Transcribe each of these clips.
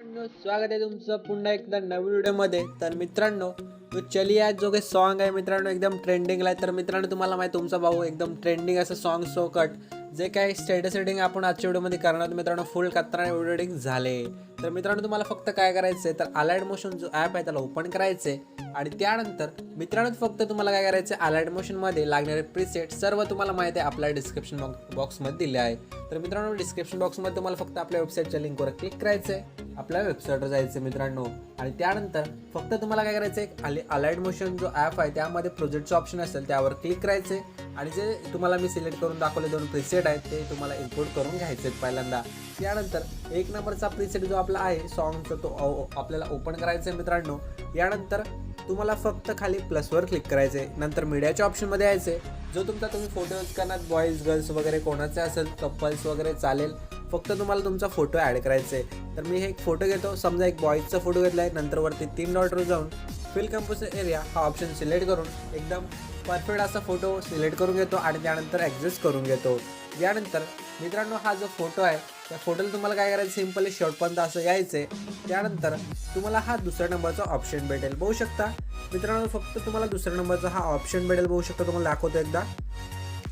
स्वागत आहे तुमचं पुन्हा एकदा नवीन व्हिडिओमध्ये. तर मित्रांनो, तो चलिया जो काही सॉन्ग आहे मित्रांनो एकदम ट्रेंडिंगला आहे. तर मित्रांनो तुम्हाला माहिती तुमचा भाऊ एकदम ट्रेंडिंग असं सॉन्ग सो कट जे काही स्टेटस एडिटिंग आपण आजच्या व्हिडिओमध्ये करणार मित्रांनो फुल कत्राने व्हिडिओ एडिटिंग झाले. तर मित्रांनो तुम्हाला फक्त काय करायचं आहे तर अलाइड मोशन जो ॲप आहे त्याला ओपन करायचं आहे आणि त्यानंतर मित्रांनो फक्त तुम्हाला काय करायचं आहे अलाइड मोशनमध्ये लागणारे प्रीसेट सर्व तुम्हाला माहिती आहे आपल्या डिस्क्रिप्शन बॉक्समध्ये दिले आहे. तर मित्रांनो डिस्क्रिप्शन बॉक्समध्ये तुम्हाला फक्त आपल्या वेबसाईटच्या लिंकवर क्लिक करायचं आहे, आपल्या वेबसाईटवर जायचं मित्रांनो आणि त्यानंतर फक्त तुम्हाला काय करायचं आहे अलाइड मोशन जो ॲप आहे त्यामध्ये प्रोजेक्टचं ऑप्शन असेल त्यावर क्लिक करायचे आणि जे तुम्हाला मी सिलेक्ट करून दाखवले 2 प्रीसेट आहेत ते तुम्हाला इम्पोर्ट करून घ्यायचे आहेत पहिल्यांदा. त्यानंतर 1 नंबरचा प्रीसेट जो आपला आहे सॉन्गचा तो आपल्याला ओपन करायचा आहे मित्रांनो. यानंतर तुम्हाला फक्त खाली प्लसवर क्लिक करायचं आहे, नंतर मीडियाच्या ऑप्शनमध्ये यायचे. जो तुमचा तुम्ही फोटो यूज करणार बॉईज गर्ल्स वगैरे कोणाचे असेल कपल्स वगैरे चालेल, फक्त तुम्हाला तुमचा फोटो ॲड करायचा आहे. तर मी एक फोटो घेतो, समजा एक बॉईजचा फोटो घेतला आहे, नंतर वरती 3 डॉटवर जाऊन फिल कंपोजिशन एरिया हा ऑप्शन सिलेक्ट करून एकदम परफेक्ट असा फोटो सिलेक्ट करून घेतो आणि त्यानंतर ॲडजस्ट करून घेतो. यानंतर मित्रांनो हा जो फोटो आहे त्या फोटोला तुम्हाला काय करायचं सिम्पली शेवटपर्यंत असं यायचं आहे. त्यानंतर तुम्हाला हा दुसऱ्या नंबरचा ऑप्शन भेटेल, बघू शकता मित्रांनो. फक्त तुम्हाला दुसऱ्या नंबरचा हा ऑप्शन भेटेल, बघू शकता तुम्हाला दाखवतो एकदा.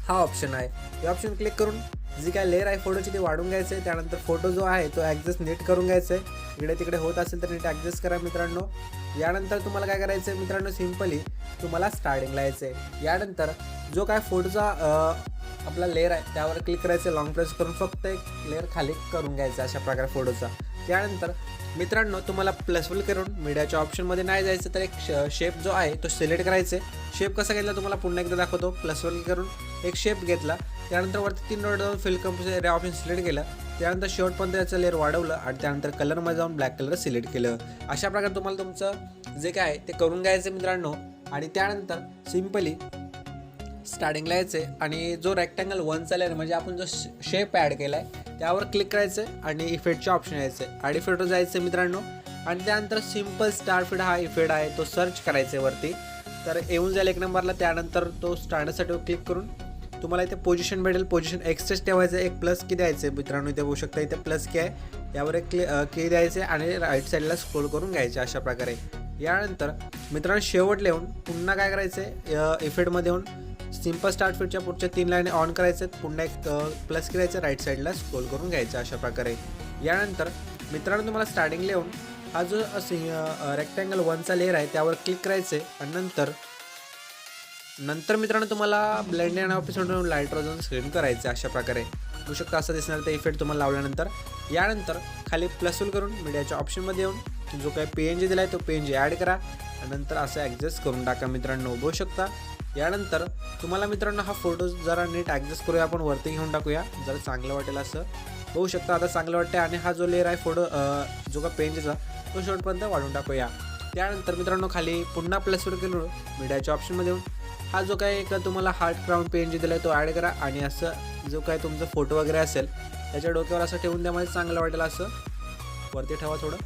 हा ऑप्शन आहे, हे ऑप्शन क्लिक करून जी काय लेअर आहे फोटोची ती वाढून घ्यायचं आहे. त्यानंतर फोटो जो आहे तो ॲडजस्ट नीट करून घ्यायचा आहे, इकडे तिकडे होत असेल तर नीट ॲडजस्ट करा मित्रांनो. यानंतर तुम्हाला काय करायचं आहे मित्रांनो सिम्पली तुम्हाला स्टार्टिंगला यायचं आहे. यानंतर जो काय फोटोचा आपला लेअर आहे त्यावर क्लिक करायचं, लॉंग प्रेस करून फक्त एक लेअर खाली करून घ्यायचा अशा प्रकारे फोटोचा. त्यानंतर मित्रांनो तुम्हाला प्लसफुल करून मीडियाच्या ऑप्शनमध्ये नाही जायचं तर एक शेप जो आहे तो सिलेक्ट करायचा आहे. शेप कसा घेतला तुम्हाला पुन्हा एकदा दाखवतो. प्लसफुल करून एक शेप घेतला, त्यानंतर वरती 3 डॉट जाऊन fill composition area option select केलं, त्यानंतर शेवटपर्यंत त्याचं लेअर वाढवलं आणि त्यानंतर कलरमध्ये जाऊन ब्लॅक कलर सिलेक्ट केलं. अशा प्रकारे तुम्हाला तुमचं जे काय आहे ते करून घ्यायचं मित्रांनो. आणि त्यानंतर सिम्पली स्टार्टिंगला यायचं आहे आणि जो रेक्टँगल 1चा लेअर म्हणजे आपण जो शेप ॲड केला आहे त्यावर क्लिक करायचं आहे आणि इफेक्टचे ऑप्शन यायचं आहे. ॲड इफेक्टवर जायचं आहे मित्रांनो आणि त्यानंतर सिम्पल स्टार फीड हा इफेक्ट आहे तो सर्च करायचा आहे वरती, तर येऊन जाईल 1 नंबरला. त्यानंतर तो स्टार्टसाठी क्लिक करून तुम्हाला इथे पोझिशन भेटेल, पोझिशन एक्सचेंज ठेवायचं आहे. एक प्लस की द्यायचं आहे मित्रांनो, इथे बघू शकता इथे प्लस की आहे, यावर एक की द्यायचं आहे आणि राईट साईडला स्क्रोल करून घ्यायचे अशा प्रकारे. यानंतर मित्रांनो शेवट लिहून पुन्हा काय करायचं आहे इफेक्टमध्ये येऊन सिम्पल स्टार्ट फीडच्या पुढच्या 3 लाईन ऑन करायचे, पुन्हा एक प्लस करायचं, राईट साईडला स्क्रोल करून घ्यायचं अशा प्रकारे. यानंतर मित्रांनो तुम्हाला स्टार्टिंग लिहून हा जो रेक्टँगल 1चा लेअर आहे त्यावर क्लिक करायचं आहे आणि नंतर मित्रांनो तुम्हाला ब्लेंड अँड ऑप्शनवरून लाईटवर जाऊन स्क्रीन करायचं अशा प्रकारे. बघू शकता असं दिसणार ते इफेक्ट तुम्हाला लावल्यानंतर. यानंतर खाली प्लसफुल करून मीडियाच्या ऑप्शनमध्ये येऊन जो काही PNG दिला आहे तो PNG ॲड करा आणि नंतर असं ॲडजस्ट करून टाका मित्रांनो, बघू शकता. यानंतर तुम्हाला मित्रांनो हा फोटो जरा नीट ॲडजस्ट करूया, आपण वरती घेऊन टाकूया जरा चांगलं वाटेल असं, बघू शकता आता चांगलं वाटते. आणि हा जो लेअर आहे फोटो जो का पेंजचा तो शेवटपर्यंत वाढून टाकूया. त्यानंतर मित्रांनो खाली पुन्हा प्लसवर केलं मीडियाच्या ऑप्शनमध्ये येऊन हा जो काही एक तुम्हाला हार्ट क्राउन PNG दिला आहे तो ॲड करा आणि असं जो काही तुमचा फोटो वगैरे असेल त्याच्या डोक्यावर असं ठेवून द्यामध्ये चांगलं वाटेल असं वरती ठेवा थोडं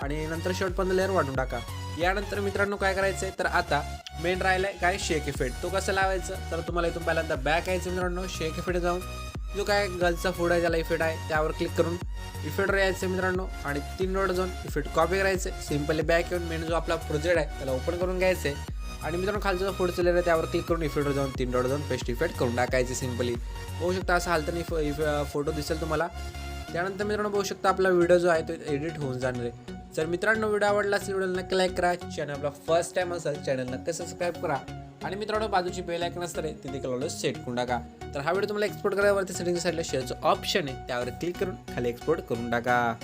आणि नंतर शेवटपर्यंत लेअर वाढून टाका. यानंतर मित्रांनो काय करायचं आहे तर आता मेन राहिला आहे काय शेक इफेक्ट, तो कसं लावायचं तर तुम्हाला इथून पहिल्यांदा बॅक यायचं मित्रांनो. शेक इफेक्ट जाऊन जो काय गर्लचा फोटो आहे ज्याला इफेक्ट आहे त्यावर क्लिक करून इफेक्टवर यायचं मित्रांनो आणि 3 डॉट जाऊन इफेक्ट कॉपी करायचं. सिम्पली बॅक येऊन मेन जो आपला प्रोजेक्ट आहे त्याला ओपन करून घ्यायचं आहे आणि मित्रांनो खालचा जो फोटोचा लेअर आहे त्यावर क्लिक करून इफेक्टवर जाऊन 3 डॉट जाऊन पेस्ट इफेक्ट करून टाकायचे सिम्पली. बघू शकता असं हालताना फोटो दिसेल तुम्हाला. त्यानंतर मित्रांनो बघू शकता आपला व्हिडिओ जो आहे तो एडिट होऊन जाणार आहे. जर मित्रांनो व्हिडिओ आवडला असेल व्हिडिओला नक्की लाईक करा, चॅनलला फर्स्ट टाइम असेल चॅनल नक्की सबस्क्राईब करा आणि मित्रांनो बाजूची बेल आयकॉन असतं रे ते देखील ऑलवेज सेट करून टाका. तर हा व्हिडिओ तुम्हाला एक्सपोर्ट करायवरती सेटिंगच्या साईडला शेअरचं ऑप्शन आहे त्यावर क्लिक करून खाली एक्सपोर्ट करून टाका.